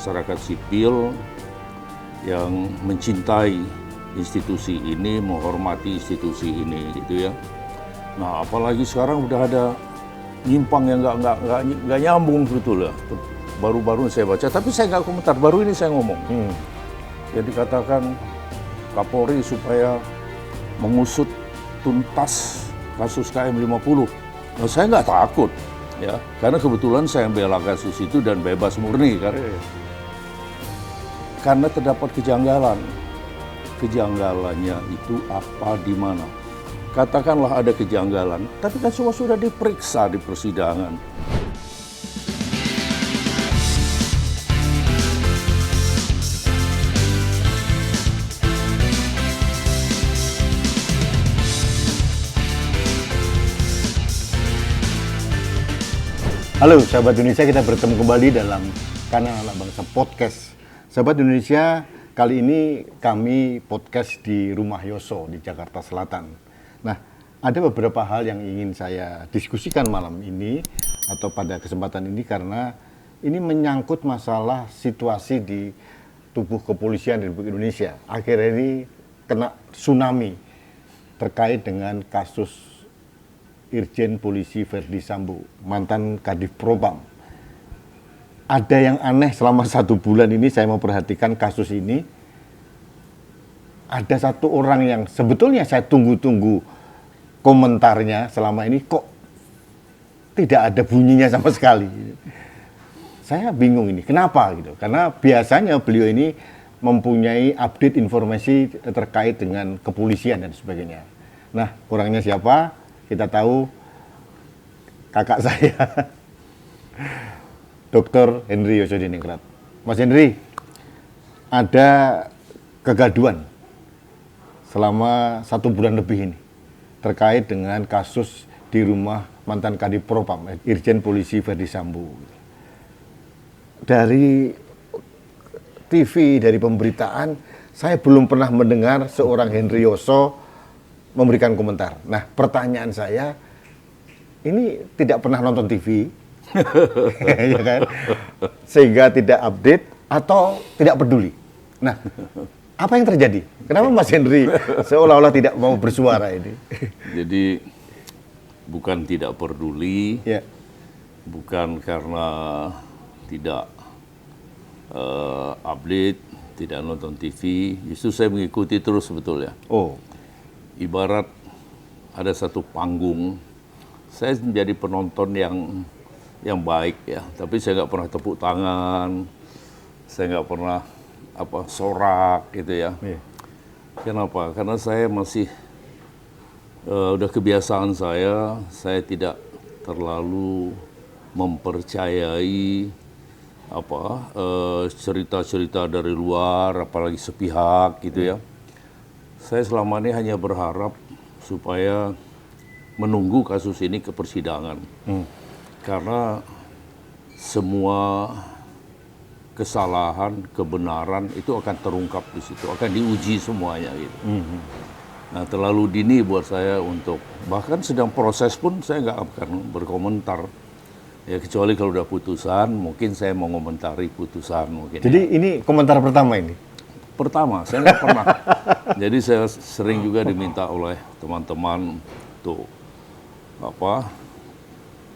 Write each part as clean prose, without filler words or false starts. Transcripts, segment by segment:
masyarakat sipil yang mencintai institusi ini, menghormati institusi ini, gitu ya. Nah, apalagi sekarang udah ada nyimpang yang nggak nyambung betul ya. Baru-baru saya baca, tapi saya nggak komentar. Baru ini saya ngomong. Jadi katakan Kapolri supaya mengusut tuntas kasus KM50. Nah, saya nggak takut, ya, karena kebetulan saya bela kasus itu dan bebas murni kan. Karena terdapat kejanggalan. Kejanggalannya itu apa, di mana? Katakanlah ada kejanggalan, tapi kan semua sudah diperiksa di persidangan. Halo sahabat Indonesia, kita bertemu kembali dalam kanal Anak Bangsa Podcast. Sahabat Indonesia, kali ini kami podcast di Rumah Yoso di Jakarta Selatan. Nah, ada beberapa hal yang ingin saya diskusikan malam ini atau pada kesempatan ini karena ini menyangkut masalah situasi di tubuh kepolisian Republik Indonesia. Akhirnya ini kena tsunami terkait dengan kasus Irjen Polisi Verdi Sambo, mantan Kadif Propam. Ada yang aneh selama 1 bulan ini saya memperhatikan kasus ini. Ada satu orang yang sebetulnya saya tunggu-tunggu komentarnya selama ini, kok tidak ada bunyinya sama sekali. Saya bingung ini, kenapa gitu? Karena biasanya beliau ini mempunyai update informasi terkait dengan kepolisian dan sebagainya. Nah, kurangnya siapa? Kita tahu kakak saya, Dr. Henry Yosodiningrat. Mas Henry, ada kegaduhan selama 1 bulan lebih ini terkait dengan kasus di rumah mantan Kadif Propam, Irjen Polisi Verdi Sambo. Dari TV, dari pemberitaan, saya belum pernah mendengar seorang Henry Yoso memberikan komentar. Nah, pertanyaan saya, ini tidak pernah nonton TV, ya kan? Sehingga tidak update atau tidak peduli. Nah, apa yang terjadi? Kenapa Mas Henry seolah-olah tidak mau bersuara ini? Jadi bukan tidak peduli, Ya. bukan karena tidak update, tidak nonton TV. Justru saya mengikuti terus sebetulnya. Oh, Ibarat ada satu panggung, saya menjadi penonton yang baik ya, tapi saya nggak pernah tepuk tangan, saya nggak pernah sorak gitu ya. iya. Kenapa? Karena saya masih udah kebiasaan saya tidak terlalu mempercayai cerita-cerita dari luar, apalagi sepihak gitu ya. Saya selama ini hanya berharap supaya menunggu kasus ini ke persidangan. Karena semua kesalahan, kebenaran itu akan terungkap di situ, akan diuji semuanya gitu. Nah, terlalu dini buat saya untuk, bahkan sedang proses pun saya nggak akan berkomentar. Ya, kecuali kalau udah putusan, mungkin saya mau komentari putusan mungkin. Jadi ini komentar pertama ini? Pertama, saya nggak pernah. Jadi saya sering juga diminta oleh teman-teman untuk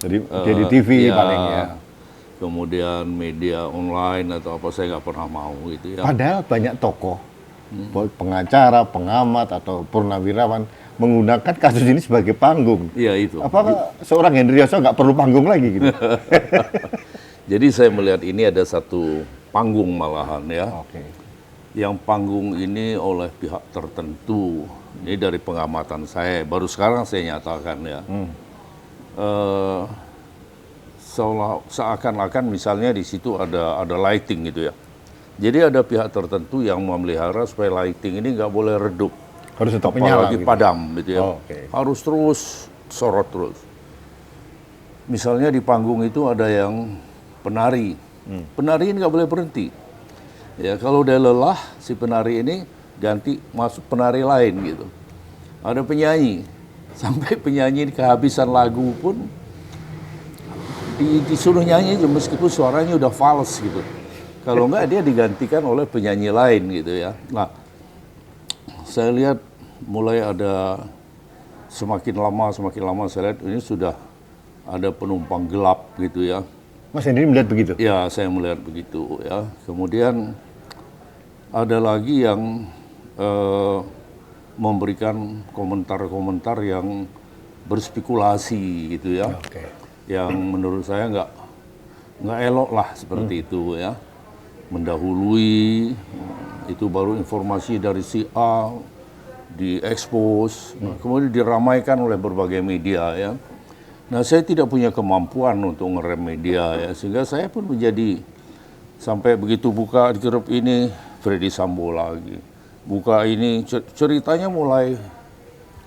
Jadi TV ya, paling ya. kemudian media online atau apa, saya nggak pernah mau gitu ya. Padahal banyak tokoh, pengacara, pengamat atau purnawirawan menggunakan kasus ini sebagai panggung. Iya itu. Apakah seorang Henry Yoso nggak perlu panggung lagi gitu? Jadi saya melihat ini ada satu panggung malahan ya. Oke. Yang panggung ini oleh pihak tertentu, ini dari pengamatan saya, baru sekarang saya nyatakan ya. Seakan-akan misalnya di situ ada lighting gitu ya. Jadi ada pihak tertentu yang memelihara supaya lighting ini nggak boleh redup. Harus tetap menyala Apalagi gitu. padam gitu ya. Oh, okay. Harus terus sorot terus. Misalnya di panggung itu ada yang penari. Penari ini nggak boleh berhenti. Ya, kalau udah lelah si penari ini ganti masuk penari lain gitu. Ada penyanyi, sampai penyanyi kehabisan lagu pun disuruh nyanyi meskipun suaranya udah fals gitu. Kalau enggak dia digantikan oleh penyanyi lain gitu ya. Nah, saya lihat mulai ada semakin lama saya lihat ini sudah ada penumpang gelap gitu ya. Mas Henry melihat begitu? Ya, saya melihat begitu ya. Kemudian ada lagi yang memberikan komentar-komentar yang berspekulasi gitu ya. Oke. Yang menurut saya nggak elok lah seperti itu ya. Mendahului itu baru informasi dari si A diekspos, kemudian diramaikan oleh berbagai media ya. Nah, saya tidak punya kemampuan untuk ngerem media ya, sehingga saya pun menjadi sampai begitu buka di grup ini Freddy Sambo lagi, buka ini ceritanya mulai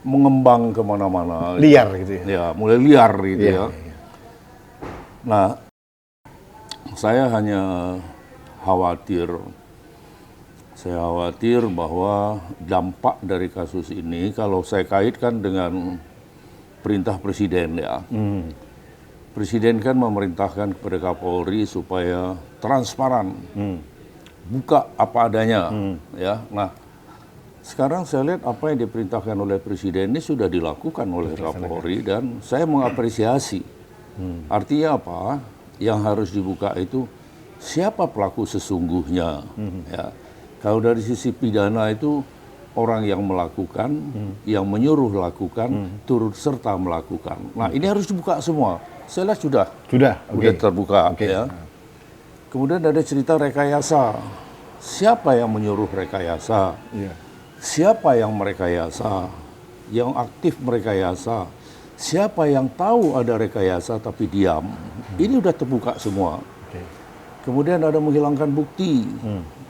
mengembang kemana-mana. Liar gitu ya? Ya, mulai liar gitu ya. Iya. Nah, saya hanya khawatir bahwa dampak dari kasus ini kalau saya kaitkan dengan perintah presiden ya. Presiden kan memerintahkan kepada Kapolri supaya transparan, buka apa adanya ya. Nah, sekarang saya lihat apa yang diperintahkan oleh presiden ini sudah dilakukan oleh Kapolri dan saya mengapresiasi. Artinya apa? Yang harus dibuka itu siapa pelaku sesungguhnya ya. Kalau dari sisi pidana itu orang yang melakukan, yang menyuruh lakukan, turut serta melakukan. Nah, ini harus dibuka semua. Saya lihat sudah terbuka ya. Kemudian ada cerita rekayasa. Siapa yang menyuruh rekayasa? Siapa yang merekayasa? Yang aktif merekayasa? Siapa yang tahu ada rekayasa tapi diam? Ini udah terbuka semua. Kemudian ada menghilangkan bukti,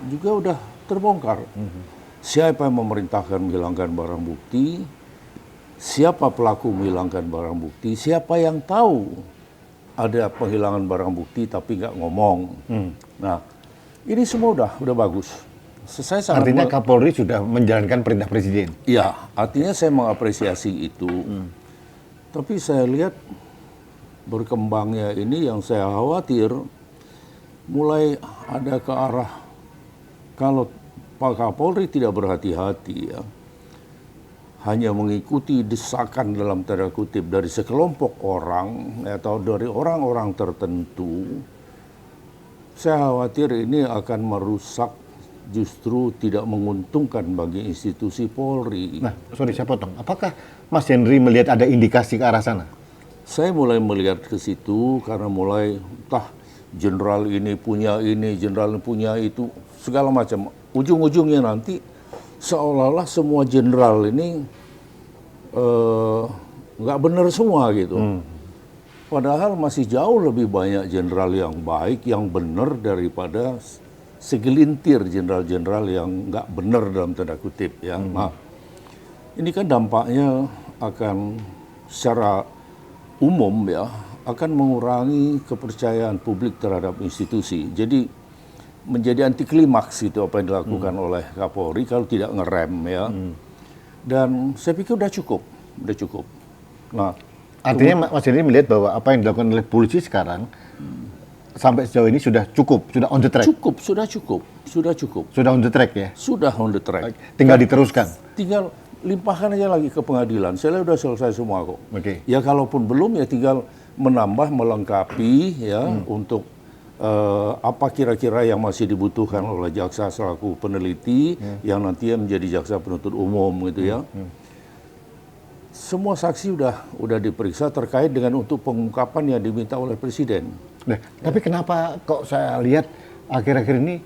juga udah terbongkar. Siapa yang memerintahkan menghilangkan barang bukti? Siapa pelaku menghilangkan barang bukti? Siapa yang tahu ada penghilangan barang bukti tapi nggak ngomong? Nah, ini semua udah bagus. Artinya Kapolri sudah menjalankan perintah presiden? Iya, artinya saya mengapresiasi itu. Tapi saya lihat berkembangnya ini yang saya khawatir mulai ada ke arah kalau Pak Kapolri tidak berhati-hati ya, hanya mengikuti desakan dalam tanda kutip dari sekelompok orang atau dari orang-orang tertentu, saya khawatir ini akan merusak, justru tidak menguntungkan bagi institusi Polri. Nah, sorry saya potong. Apakah Mas Henry melihat ada indikasi ke arah sana? Saya mulai melihat ke situ karena mulai entah jenderal ini punya ini, jenderal punya itu, segala macam. Ujung-ujungnya nanti seolah-olah semua jenderal ini nggak benar semua gitu. Padahal masih jauh lebih banyak jenderal yang baik, yang benar daripada segelintir jenderal-jenderal yang nggak benar dalam tanda kutip ya. Nah, ini kan dampaknya akan secara umum ya akan mengurangi kepercayaan publik terhadap institusi. Jadi menjadi anti klimaks itu apa yang dilakukan oleh Kapolri kalau tidak ngerem ya. Dan saya pikir udah cukup. Nah, artinya Mas Henry melihat bahwa apa yang dilakukan oleh polisi sekarang sampai sejauh ini sudah cukup, sudah on the track. Sudah cukup. Sudah on the track ya. Sudah on the track. Tinggal diteruskan. Tinggal limpahkan aja lagi ke pengadilan. Saya sudah selesai semua kok. Oke. Ya kalaupun belum ya tinggal menambah, melengkapi ya untuk apa kira-kira yang masih dibutuhkan oleh jaksa selaku peneliti yang nantinya menjadi jaksa penuntut umum gitu ya. Semua saksi udah diperiksa terkait dengan untuk pengungkapan yang diminta oleh presiden. Nah, tapi kenapa kok saya lihat akhir-akhir ini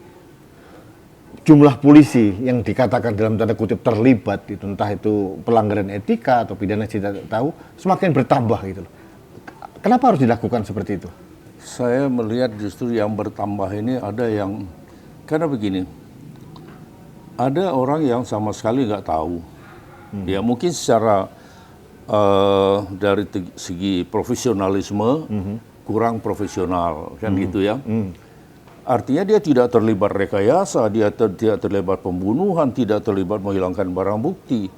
jumlah polisi yang dikatakan dalam tanda kutip terlibat itu, entah itu pelanggaran etika atau pidana tidak tahu, semakin bertambah gitu loh. Kenapa harus dilakukan seperti itu? Saya melihat justru yang bertambah ini ada yang, karena begini, ada orang yang sama sekali nggak tahu. Ya mungkin secara dari segi profesionalisme kurang profesional kan gitu ya. Artinya dia tidak terlibat rekayasa, dia tidak terlibat pembunuhan, tidak terlibat menghilangkan barang bukti.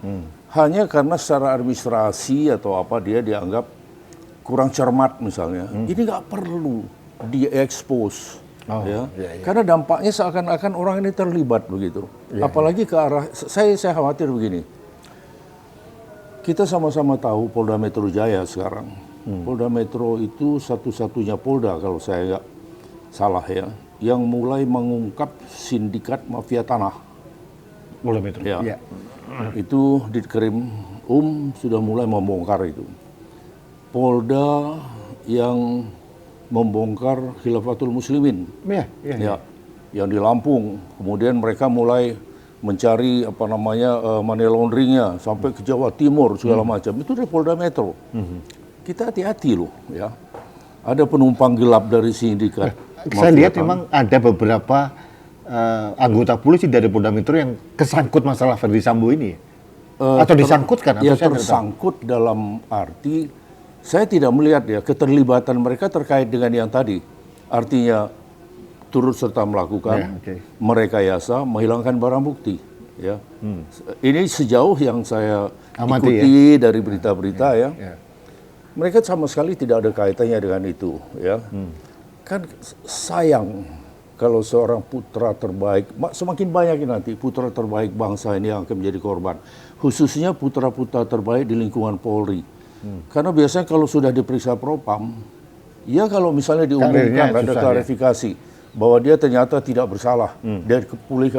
Hanya karena secara administrasi atau apa dia dianggap kurang cermat misalnya. Ini nggak perlu diekspos. Oh, ya. iya, iya. Karena dampaknya seakan-akan orang ini terlibat begitu. Apalagi ke arah saya khawatir begini. Kita sama-sama tahu Polda Metro Jaya sekarang. Polda Metro itu satu-satunya Polda kalau saya nggak salah ya, yang mulai mengungkap sindikat mafia tanah. Polda Metro. Ya. Iya. Itu Ditkrim sudah mulai membongkar itu. Polda yang membongkar Khilafatul Muslimin. Iya, iya. Ya, yang di Lampung. Kemudian mereka mulai mencari money laundering-nya sampai ke Jawa Timur segala macam. Itu dari Polda Metro. Kita hati-hati loh ya. Ada penumpang gelap dari sindikat. Saya lihat memang ada beberapa anggota polisi dari Polda Metro yang kesangkut masalah Ferdi Sambo ini. Atau disangkutkan? Ya, Atau tersangkut dalam arti saya tidak melihat ya keterlibatan mereka terkait dengan yang tadi. Artinya turut serta melakukan merekayasa, menghilangkan barang bukti. Ya, ini sejauh yang saya ikuti dari berita-berita ya. Mereka sama sekali tidak ada kaitannya dengan itu. Ya, kan sayang kalau seorang putra terbaik, semakin banyak nanti putra terbaik bangsa ini yang akan menjadi korban. Khususnya putra-putra terbaik di lingkungan Polri. Karena biasanya kalau sudah diperiksa Propam, ya kalau misalnya diumumkan ada klarifikasi bahwa dia ternyata tidak bersalah, dia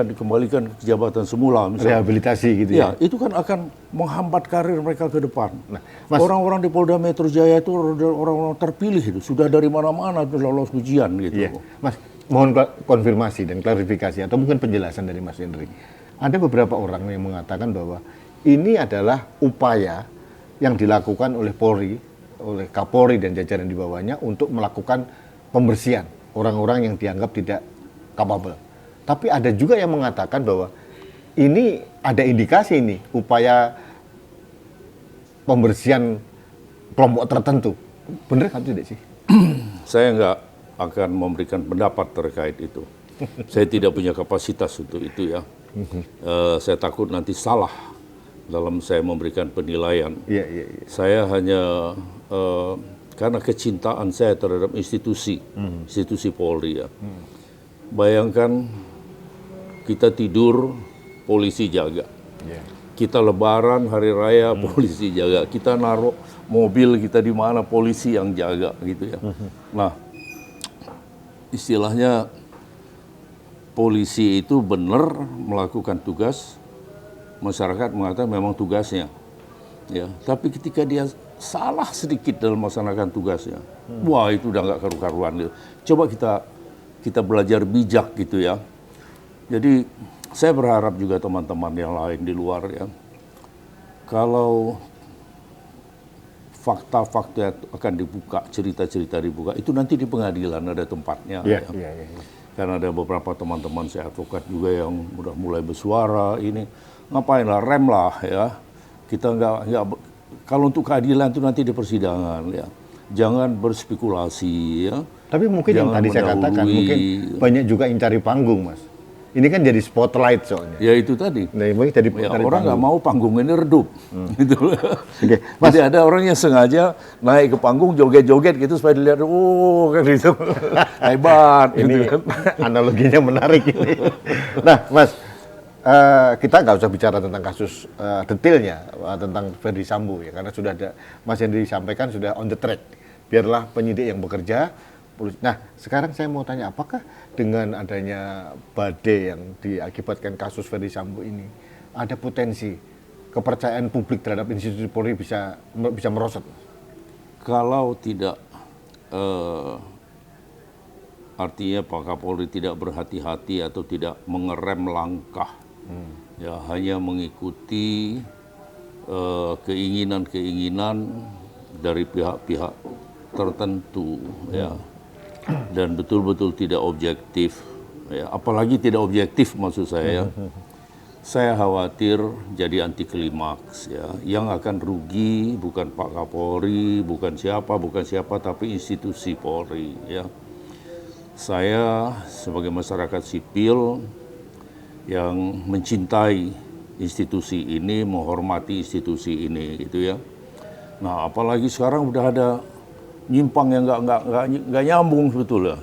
dikembalikan ke jabatan semula misalnya. Rehabilitasi gitu ya. Itu kan akan menghambat karir mereka ke depan. Nah, orang-orang di Polda Metro Jaya itu orang-orang terpilih itu, sudah dari mana-mana lolos ujian gitu. Iya. Mas, mohon konfirmasi dan klarifikasi atau mungkin penjelasan dari Mas Henry. Ada beberapa orang yang mengatakan bahwa ini adalah upaya yang dilakukan oleh Polri, oleh Kapolri dan jajaran di bawahnya untuk melakukan pembersihan orang-orang yang dianggap tidak capable. Tapi ada juga yang mengatakan bahwa ini ada indikasi ini upaya pembersihan kelompok tertentu. Benar kan tidak sih? Saya nggak akan memberikan pendapat terkait itu. Saya tidak punya kapasitas untuk itu ya. Saya takut nanti salah dalam saya memberikan penilaian. Iya. Saya hanya karena kecintaan saya terhadap institusi Polri ya. Bayangkan kita tidur, polisi jaga. Kita lebaran, hari raya, polisi jaga. Kita naruh mobil kita di mana, polisi yang jaga gitu ya. Nah, istilahnya polisi itu benar melakukan tugas, masyarakat mengatakan memang tugasnya. Ya, tapi ketika dia salah sedikit dalam melaksanakan tugasnya, wah itu udah nggak karu-karuan. Coba kita belajar bijak gitu ya. Jadi saya berharap juga teman-teman yang lain di luar ya, kalau fakta-fakta akan dibuka, cerita-cerita dibuka, itu nanti di pengadilan ada tempatnya. Iya. Karena ada beberapa teman-teman saya advokat juga yang udah mulai bersuara ini, ngapain lah, rem lah ya. Kita nggak kalau untuk keadilan itu nanti di persidangan ya. Jangan berspekulasi ya. Tapi mungkin yang tadi saya katakan, mungkin banyak juga yang cari panggung, Mas. Ini kan jadi spotlight soalnya. Ya itu tadi. Nah, mungkin jadi orang nggak mau panggung ini redup. Gitu. Mas, jadi ada orang yang sengaja naik ke panggung joget-joget gitu supaya dilihat, oh kan gitu. Hebat. Ini gitu kan. analoginya menarik ini. Nah, Mas, kita nggak usah bicara tentang kasus detailnya tentang Ferdi Sambo ya, karena sudah ada Mas Henry sampaikan sudah on the track. Biarlah penyidik yang bekerja. Nah, sekarang saya mau tanya, apakah dengan adanya badai yang diakibatkan kasus Ferdi Sambo ini ada potensi kepercayaan publik terhadap institusi Polri bisa merosot? Kalau tidak, artinya Pak Kapolri tidak berhati-hati atau tidak mengerem langkah, ya hanya mengikuti keinginan-keinginan dari pihak-pihak tertentu, ya, dan betul-betul tidak objektif, ya, apalagi tidak objektif maksud saya. Saya khawatir jadi anti klimaks ya. Yang akan rugi bukan Pak Kapolri, bukan siapa, tapi institusi Polri ya. Saya sebagai masyarakat sipil yang mencintai institusi ini, menghormati institusi ini gitu ya. Nah, apalagi sekarang udah ada nyimpang yang nggak nyambung sebetulnya.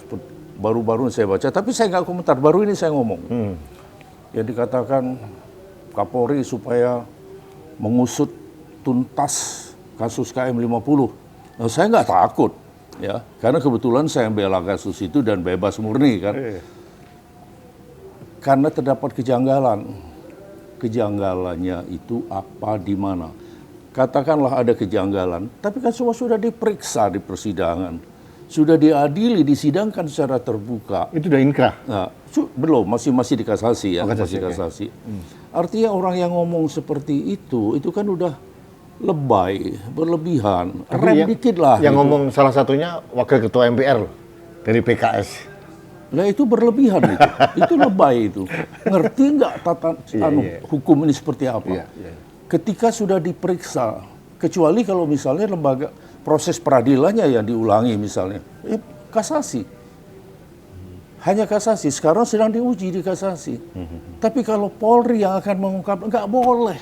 baru-baru saya baca, tapi saya nggak komentar, baru ini saya ngomong. Yang dikatakan Kapolri supaya mengusut tuntas kasus KM50. Nah, saya nggak takut, ya, karena kebetulan saya bela kasus itu dan bebas murni kan. Karena terdapat kejanggalan. Kejanggalannya itu apa, di mana? Katakanlah ada kejanggalan, tapi kan semua sudah diperiksa di persidangan, sudah diadili, disidangkan secara terbuka. Itu udah inkrah? Nah, belum, masih di kasasi ya, kasasi, masih kasasi. Artinya orang yang ngomong seperti itu kan udah lebay, berlebihan, rem dikit lah. Yang gitu. ngomong salah satunya wakil ketua MPR dari PKS. Nah itu berlebihan itu lebay itu. Ngerti nggak hukum ini seperti apa? Ketika sudah diperiksa, kecuali kalau misalnya lembaga proses peradilannya yang diulangi misalnya, kasasi. Hanya kasasi, sekarang sedang diuji di kasasi. Tapi kalau Polri yang akan mengungkap, nggak boleh.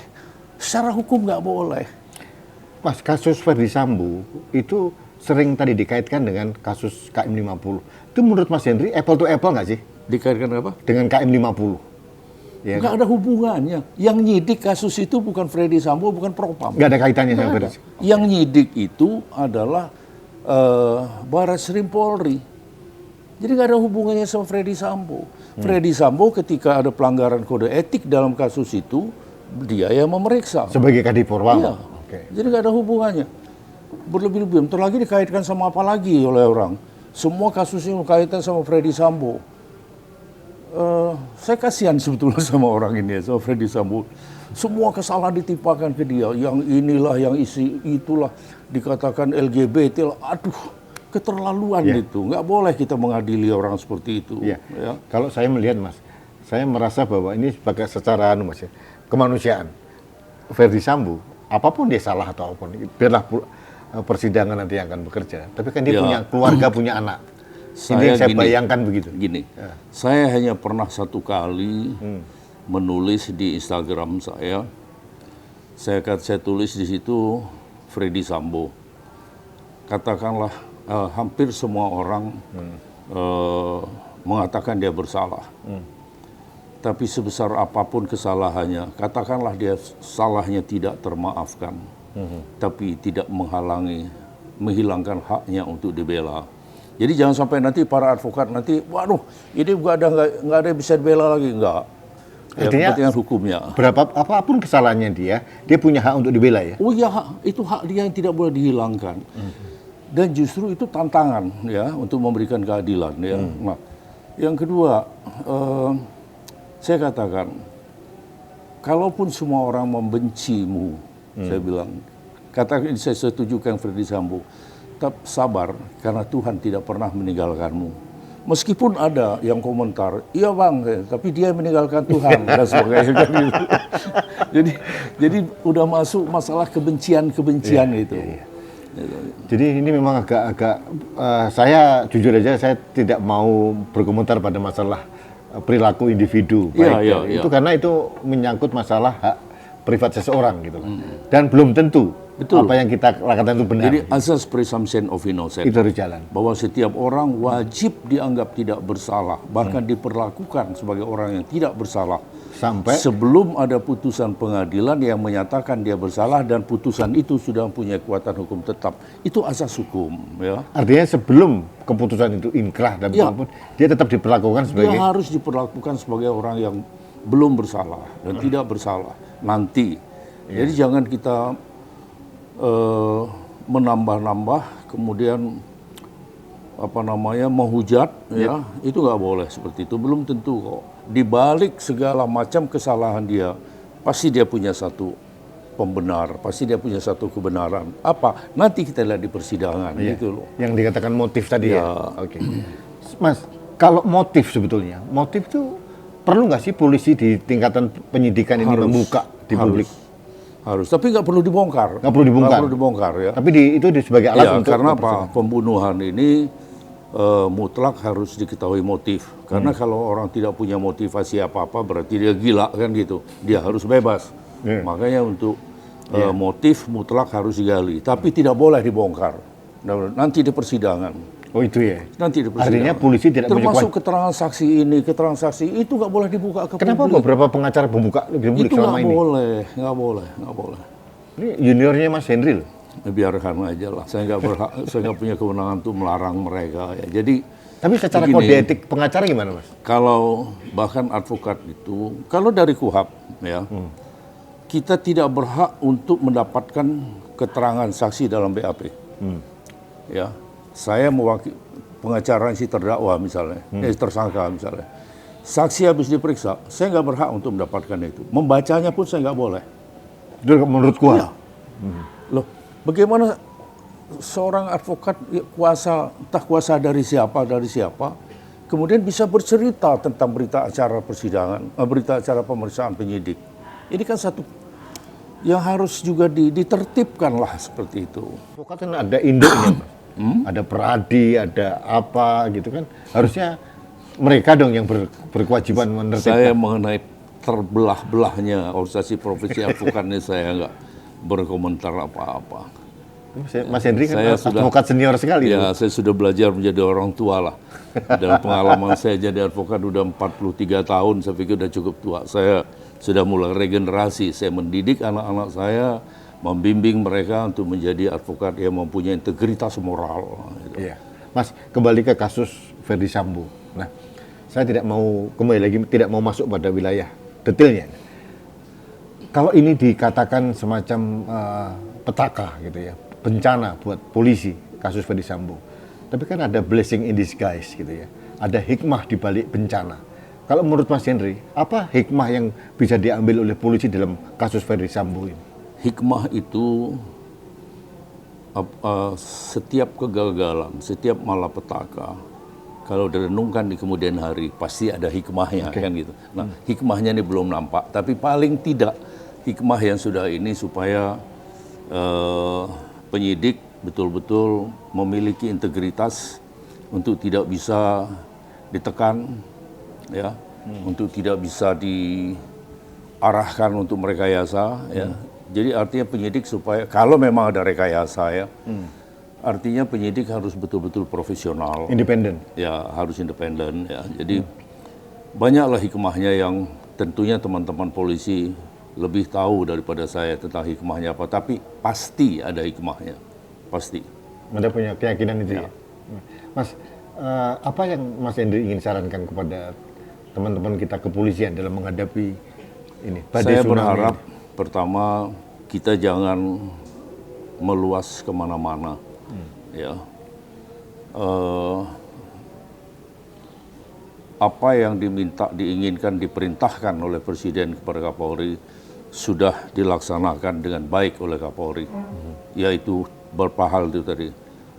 Secara hukum nggak boleh. Mas, kasus Ferdy Sambo itu sering tadi dikaitkan dengan kasus KM50. Itu menurut Mas Henry, apple to apple nggak sih? Dikaitkan apa? Dengan KM50. Ya, nggak ada hubungannya. Yang nyidik kasus itu bukan Ferdy Sambo, bukan Propam. nggak ada kaitannya sama Ferdy. Yang nyidik itu adalah Barreskrim Polri. Jadi nggak ada hubungannya sama Ferdy Sambo. Ferdy Sambo ketika ada pelanggaran kode etik dalam kasus itu, dia yang memeriksa. Sebagai Kadipor. Iya. Jadi nggak ada hubungannya. Berlebih-lebihan. Terlagi dikaitkan sama apa lagi oleh orang. Semua kasusnya berkaitan sama Ferdy Sambo. Saya kasihan sebetulnya sama orang ini, sama Ferdy Sambo. Semua kesalahan ditimpakan ke dia. Yang inilah, yang isi itulah, dikatakan LGBT lah. Aduh, keterlaluan itu. Nggak boleh kita mengadili orang seperti itu. Ya. Ya. Kalau saya melihat, Mas, saya merasa bahwa ini sebagai secara Mas, kemanusiaan. Ferdy Sambo, apapun dia salah atau apapun, biarlah persidangan nanti yang akan bekerja. Tapi kan dia punya keluarga, punya anak. Ini yang saya bayangkan begitu. Gini, saya hanya pernah satu kali menulis di Instagram saya. Saya tulis di situ Ferdy Sambo. Katakanlah hampir semua orang mengatakan dia bersalah. Tapi sebesar apapun kesalahannya, katakanlah dia salahnya tidak termaafkan, tapi tidak menghilangkan haknya untuk dibela. Jadi jangan sampai nanti para advokat nanti, waduh, ini nggak ada yang bisa dibela lagi, enggak. Ya, kepentingan hukumnya. Apapun kesalahannya dia punya hak untuk dibela ya. Oh ya, itu hak dia yang tidak boleh dihilangkan. Dan justru itu tantangan ya untuk memberikan keadilan ya. Nah, yang kedua, saya katakan, kalaupun semua orang membencimu, saya bilang, katakan saya setujukan Ferdy Sambo, tetap sabar karena Tuhan tidak pernah meninggalkanmu. Meskipun ada yang komentar, iya bang, tapi dia meninggalkan Tuhan dan sebagainya. Jadi udah masuk masalah kebencian itu. Iya. Jadi ini memang agak saya jujur aja saya tidak mau berkomentar pada masalah perilaku individu. Itu karena itu menyangkut masalah hak privat seseorang gitu. Dan belum tentu apa yang kita lakukan itu benar. Jadi asas presumption of innocence itu harus jalan. Bahwa setiap orang wajib dianggap tidak bersalah, bahkan diperlakukan sebagai orang yang tidak bersalah sampai sebelum ada putusan pengadilan yang menyatakan dia bersalah dan putusan itu sudah punya kekuatan hukum tetap. Itu asas hukum ya. Artinya sebelum keputusan itu inkrah dan apapun, dia tetap diperlakukan sebagai, dia harus diperlakukan sebagai orang yang belum bersalah dan tidak bersalah nanti. Jadi jangan kita menambah-nambah kemudian menghujat ya, itu nggak boleh seperti itu. Belum tentu kok. Di balik segala macam kesalahan dia, pasti dia punya satu pembenar, pasti dia punya satu kebenaran. Apa? Nanti kita lihat di persidangan gitu loh. Yang dikatakan motif tadi ya. Oke. Mas, kalau motif sebetulnya, motif itu perlu nggak sih polisi di tingkatan penyidikan ini membuka di publik? Harus, tapi nggak perlu dibongkar. Nggak perlu dibongkar. Nggak perlu dibongkar ya. Tapi itu sebagai alat untuk karena apa? Pembunuhan ini mutlak harus diketahui motif. Karena kalau orang tidak punya motivasi apa-apa berarti dia gila kan gitu. Dia harus bebas. Makanya untuk motif mutlak harus digali. Tapi tidak boleh dibongkar. Nanti di persidangan. Oh itu ya. Nanti di persidangan. Artinya polisi tidak punya termasuk keterangan saksi ini, keterangan saksi itu nggak boleh dibuka ke Kenapa publik. beberapa pengacara membuka ke publik Itu selama nggak ini? boleh, nggak boleh, nggak boleh. Ini juniornya Mas Henry loh. Biarkan aja lah. Saya nggak berhak, saya nggak punya kewenangan untuk melarang mereka. Ya. Jadi Tapi secara begini, kode etik pengacara gimana Mas? kalau bahkan advokat itu, kalau dari KUHAP ya, kita tidak berhak untuk mendapatkan keterangan saksi dalam BAP. Ya, saya mewakili pengacara si terdakwa misalnya, tersangka misalnya. Saksi habis diperiksa, saya nggak berhak untuk mendapatkan itu. Membacanya pun saya nggak boleh. Itu menurut KUHAP? Ya. Loh, bagaimana seorang advokat kuasa, entah kuasa dari siapa, kemudian bisa bercerita tentang berita acara persidangan, berita acara pemeriksaan penyidik. Ini kan satu yang harus juga ditertibkan lah seperti itu. Advokat kan ada induknya, Mas. Ada peradi, ada apa gitu kan. Harusnya mereka dong yang berkewajiban menertibkan. Saya mengenai terbelah-belahnya organisasi profesi advokat ini saya nggak berkomentar apa-apa. Mas Henry kan Saya sudah- advokat senior sekali. Ya, saya sudah belajar menjadi orang tua lah. Dan pengalaman saya jadi advokat udah 43 tahun, saya pikir udah cukup tua. Saya sudah mulai regenerasi, saya mendidik anak-anak saya, membimbing mereka untuk menjadi advokat yang mempunyai integritas moral. Gitu. Iya. Mas, kembali ke kasus Ferdy Sambo. Nah, saya tidak mau tidak mau masuk pada wilayah detailnya. Kalau ini dikatakan semacam petaka gitu ya, bencana buat polisi kasus Ferdy Sambo. Tapi kan ada blessing in disguise gitu ya. Ada hikmah di balik bencana. Kalau menurut Mas Henry, apa hikmah yang bisa diambil oleh polisi dalam kasus Ferdy Sambo ini? Hikmah itu setiap kegagalan, setiap malapetaka, kalau direnungkan di kemudian hari pasti ada hikmahnya kan gitu. Nah, hikmahnya ini belum nampak, tapi paling tidak hikmah yang sudah ini supaya penyidik betul-betul memiliki integritas untuk tidak bisa ditekan, ya, untuk tidak bisa diarahkan untuk merekayasa, ya. Jadi artinya penyidik supaya kalau memang ada rekayasa, ya, artinya penyidik harus betul-betul profesional, Independen. ya, harus independen, ya. Jadi banyaklah hikmahnya yang tentunya teman-teman polisi lebih tahu daripada saya tentang hikmahnya apa, tapi pasti ada hikmahnya, pasti. Anda punya keyakinan itu ya? Mas, apa yang Mas Henry ingin sarankan kepada teman-teman kita kepolisian dalam menghadapi ini badai Saya tsunami berharap ini? pertama kita jangan meluas kemana-mana, ya. Apa yang diinginkan, diperintahkan oleh Presiden kepada Kapolri sudah dilaksanakan dengan baik oleh Kapolri, yaitu beberapa hal itu tadi.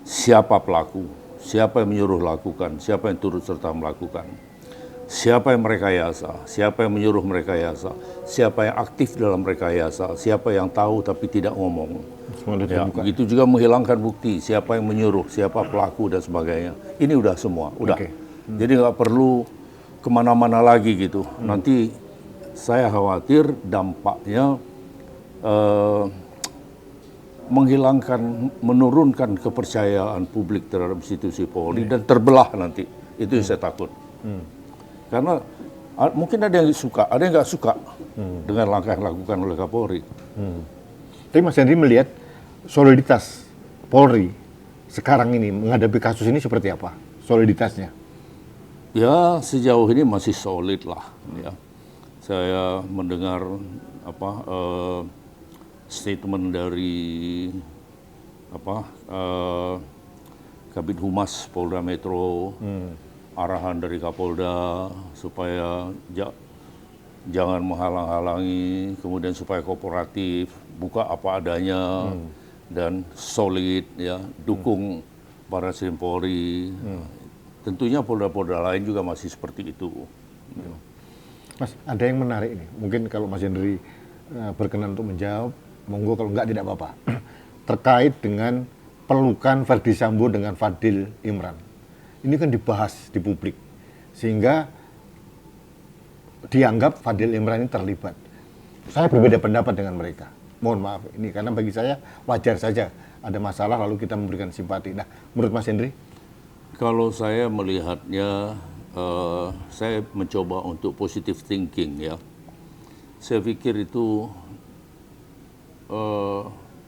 Siapa pelaku, siapa yang menyuruh lakukan, siapa yang turut serta melakukan, siapa yang merekayasa, siapa yang menyuruh merekayasa, siapa yang aktif dalam merekayasa, siapa yang tahu tapi tidak ngomong. Semua sudah Ya, terbuka. begitu juga menghilangkan bukti, siapa yang menyuruh, siapa pelaku dan sebagainya. Ini udah semua, udah. Oke. Jadi nggak perlu kemana-mana lagi gitu. Nanti saya khawatir dampaknya menghilangkan, menurunkan kepercayaan publik terhadap institusi Polri dan terbelah nanti. Itu yang saya takut. Karena mungkin ada yang suka, ada yang nggak suka dengan langkah yang dilakukan oleh Kapolri. Tapi Mas Henry melihat soliditas Polri sekarang ini menghadapi kasus ini seperti apa? Soliditasnya? Ya, sejauh ini masih solid lah. Ya. Saya mendengar statement dari Kabid Humas Polda Metro, arahan dari Kapolda supaya jangan menghalang-halangi, kemudian supaya kooperatif, buka apa adanya, dan solid, ya, dukung para Polri. Tentunya Polda-Polda lain juga masih seperti itu. Mas, ada yang menarik ini. Mungkin kalau Mas Henry berkenan untuk menjawab, monggo, kalau enggak tidak apa-apa. Terkait dengan pelukan Ferdy Sambo dengan Fadil Imran. Ini kan dibahas di publik. Sehingga dianggap Fadil Imran ini terlibat. Saya berbeda pendapat dengan mereka. Mohon maaf ini, karena bagi saya wajar saja ada masalah lalu kita memberikan simpati. Nah, menurut Mas Henry? Kalau saya melihatnya, saya mencoba untuk positive thinking ya. Saya pikir itu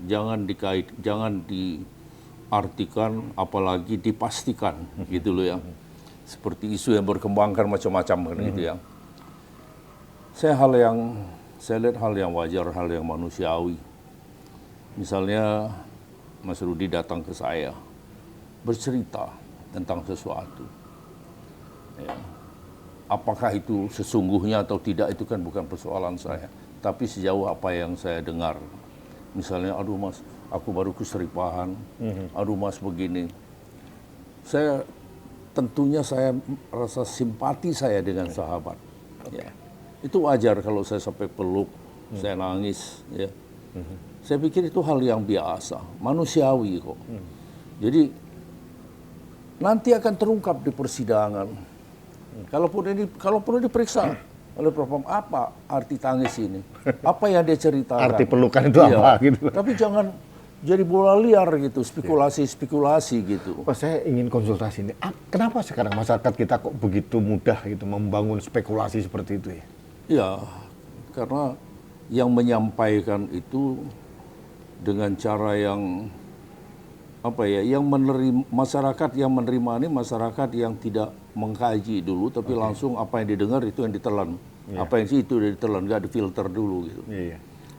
jangan diartikan, apalagi dipastikan gitu loh ya. Seperti isu yang berkembang kan macam-macam kan gitu ya. Saya lihat hal yang wajar, hal yang manusiawi. Misalnya Mas Rudi datang ke saya bercerita tentang sesuatu. Ya. Apakah itu sesungguhnya atau tidak itu kan bukan persoalan saya. Tapi sejauh apa yang saya dengar. Misalnya, aduh Mas, aku baru keseripahan. Aduh Mas begini. Tentunya saya rasa simpati saya dengan sahabat. Ya. Itu wajar kalau saya sampai peluk, saya nangis. Ya. Saya pikir itu hal yang biasa, manusiawi kok. Jadi nanti akan terungkap di persidangan. Kalaupun diperiksa oleh Propam, apa arti tangis ini? Apa yang dia ceritakan? Arti pelukan itu apa gitu. Tapi jangan jadi bola liar gitu, spekulasi gitu. Pak, saya ingin konsultasi ini. Kenapa sekarang masyarakat kita kok begitu mudah gitu membangun spekulasi seperti itu ya? Ya, karena yang menyampaikan itu dengan cara yang yang menerima, masyarakat yang menerima ini masyarakat yang tidak mengkaji dulu, tapi langsung apa yang didengar itu yang ditelan. Apa yang sih itu ditelan, nggak difilter dulu gitu.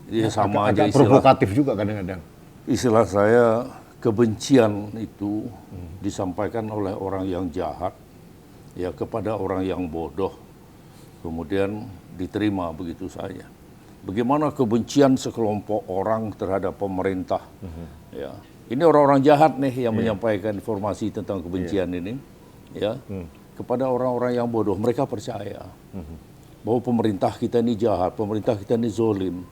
Jadi sama aja agak provokatif juga kadang-kadang. Istilah saya, kebencian itu disampaikan oleh orang yang jahat ya kepada orang yang bodoh, kemudian diterima begitu saja. Bagaimana kebencian sekelompok orang terhadap pemerintah? Ya, ini orang-orang jahat nih yang menyampaikan informasi tentang kebencian ini, ya, kepada orang-orang yang bodoh. Mereka percaya bahwa pemerintah kita ini jahat, pemerintah kita ini zolim,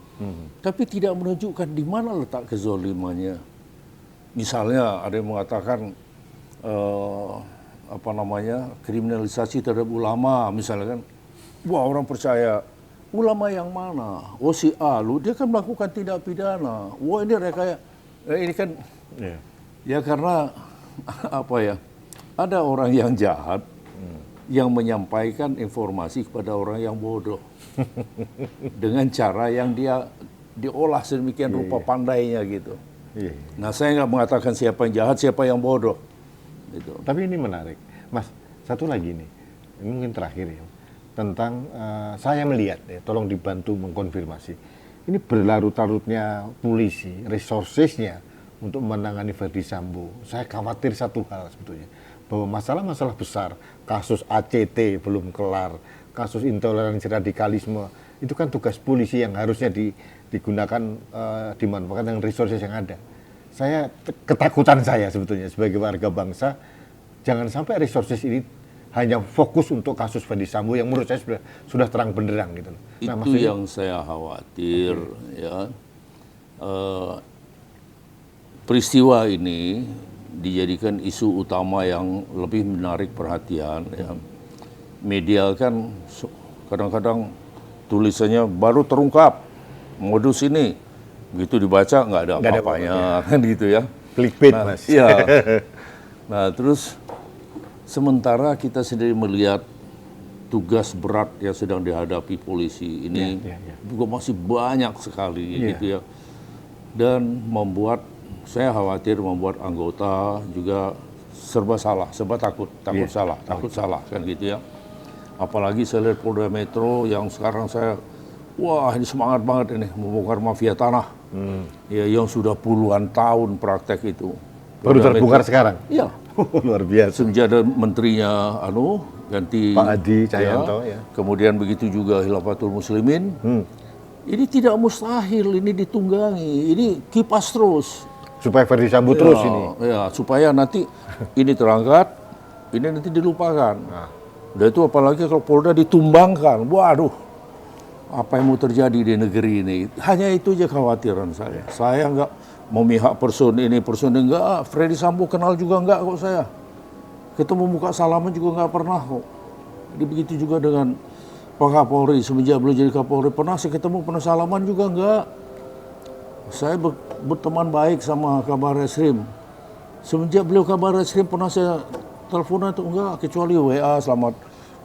tapi tidak menunjukkan di mana letak kezolimannya. Misalnya ada yang mengatakan kriminalisasi terhadap ulama, misalnya kan, wah orang percaya. Ulama yang mana? Oh si A, dia kan melakukan tindak pidana. Wah ini ini kan, ya karena ada orang yang jahat yang menyampaikan informasi kepada orang yang bodoh dengan cara yang dia diolah sedemikian rupa pandainya gitu. Nah saya nggak mengatakan siapa yang jahat, siapa yang bodoh. Gitu. Tapi ini menarik, Mas. Satu lagi nih, ini mungkin terakhir ya. Tentang saya melihat, tolong dibantu mengkonfirmasi. Ini berlarut-larutnya polisi, resourcesnya untuk menangani Verdi Sambo. Saya khawatir satu hal sebetulnya, bahwa masalah-masalah besar, kasus ACT belum kelar, kasus intoleransi radikalisme, itu kan tugas polisi yang harusnya digunakan, dimanfaatkan dengan resources yang ada. Ketakutan saya sebetulnya sebagai warga bangsa, jangan sampai resources ini hanya fokus untuk kasus Verdi Sambo yang menurut saya sudah terang benderang gitu. Nah, itu yang saya khawatir ya. Peristiwa ini dijadikan isu utama yang lebih menarik perhatian ya. Media kan kadang-kadang tulisannya baru terungkap modus ini, begitu dibaca nggak ada apa-apanya kan gitu ya. Clickbait, Mas. Iya. Nah, terus sementara kita sendiri melihat tugas berat yang sedang dihadapi polisi ini juga masih banyak sekali gitu ya. Dan saya khawatir membuat anggota juga serba salah, serba takut salah kan gitu ya. Apalagi saya lihat Polda Metro yang sekarang wah ini semangat banget ini membongkar mafia tanah. Ya yang sudah puluhan tahun praktek itu. Baru terbongkar sekarang? Iya. Luar biasa. Semenjak ada menterinya ganti Pak Adi Cahyanto ya. Kemudian begitu juga Khilafatul Muslimin. Ini tidak mustahil ini ditunggangi. Ini kipas terus. Supaya Verdi Sambo terus ini. Ya, supaya nanti ini terangkat, ini nanti dilupakan. Dan itu apalagi kalau Polda ditumbangkan. Waduh. Apa yang mau terjadi di negeri ini? Hanya itu aja kekhawatiran saya. Saya nggak memihak person ini enggak. Verdi Sambo kenal juga enggak kok saya. Ketemu muka salaman juga enggak pernah kok. Jadi begitu juga dengan Pak Kapolri. Semenjak beliau jadi Kapolri pernah saya ketemu, pernah salaman juga enggak. Saya berteman baik sama Kabar Reskrim. Semenjak beliau Kabar Reskrim pernah saya teleponan itu enggak, kecuali WA selamat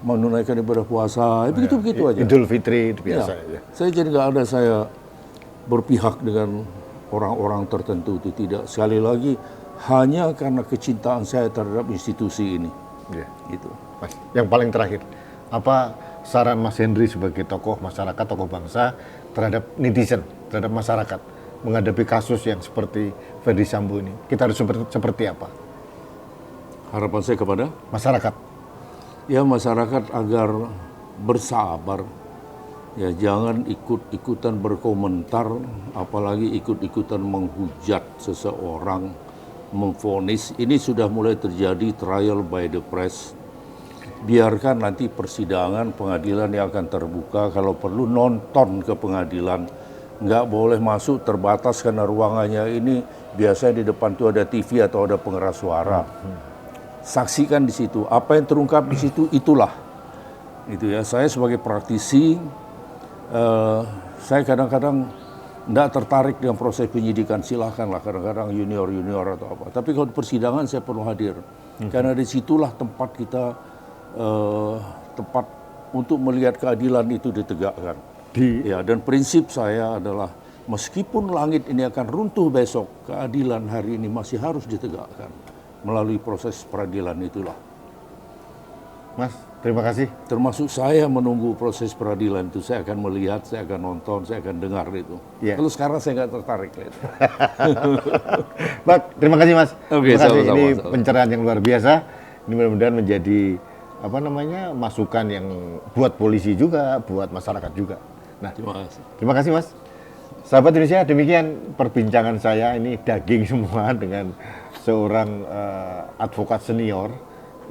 menunaikan ibadah puasa, begitu-begitu aja. Idul Fitri itu biasa. Ya. Saya jadi nggak ada saya berpihak dengan orang-orang tertentu, itu tidak. Sekali lagi hanya karena kecintaan saya terhadap institusi ini. Ya. Gitu. Mas, yang paling terakhir, apa saran Mas Henry sebagai tokoh masyarakat, tokoh bangsa terhadap netizen, terhadap masyarakat menghadapi kasus yang seperti Ferdy Sambo ini? Kita harus seperti apa? Harapan saya kepada Masyarakat. ya masyarakat agar bersabar, ya jangan ikut-ikutan berkomentar, apalagi ikut-ikutan menghujat seseorang, memvonis. Ini sudah mulai terjadi trial by the press. Biarkan nanti persidangan pengadilan yang akan terbuka, kalau perlu nonton ke pengadilan, nggak boleh masuk terbatas karena ruangannya ini biasanya di depan tuh ada TV atau ada pengeras suara. Saksikan di situ, apa yang terungkap di situ itulah. Itu ya, saya sebagai praktisi, saya kadang-kadang tidak tertarik dengan proses penyidikan, silakanlah kadang-kadang junior atau apa. Tapi kalau di persidangan saya perlu hadir, karena disitulah tempat kita, tempat untuk melihat keadilan itu ditegakkan. Ya, dan prinsip saya adalah meskipun langit ini akan runtuh besok, keadilan hari ini masih harus ditegakkan melalui proses peradilan itulah. Mas, terima kasih. Termasuk saya menunggu proses peradilan itu, saya akan melihat, saya akan nonton, saya akan dengar itu. Ya. Kalau sekarang saya nggak tertarik. Bak, terima kasih Mas. Oke, terima kasih. sama-sama. Ini pencerahan yang luar biasa. Ini mudah-mudahan menjadi masukan yang buat polisi juga, buat masyarakat juga. Nah, terima kasih Mas. Sahabat Indonesia, demikian perbincangan saya, ini daging semua dengan seorang advokat senior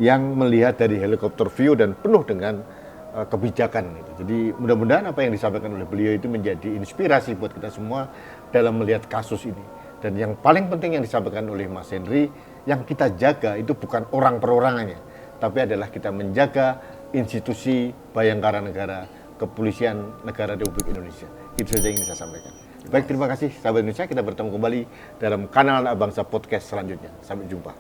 yang melihat dari helikopter view dan penuh dengan kebijakan. Jadi mudah-mudahan apa yang disampaikan oleh beliau itu menjadi inspirasi buat kita semua dalam melihat kasus ini. Dan yang paling penting yang disampaikan oleh Mas Henry, yang kita jaga itu bukan orang perorangannya, tapi adalah kita menjaga institusi Bayangkara Negara, Kepolisian Negara Republik Indonesia. Itu saja yang ingin saya sampaikan. Baik, terima kasih sahabat Indonesia. Kita bertemu kembali dalam kanal Anak Bangsa Podcast selanjutnya. Sampai jumpa.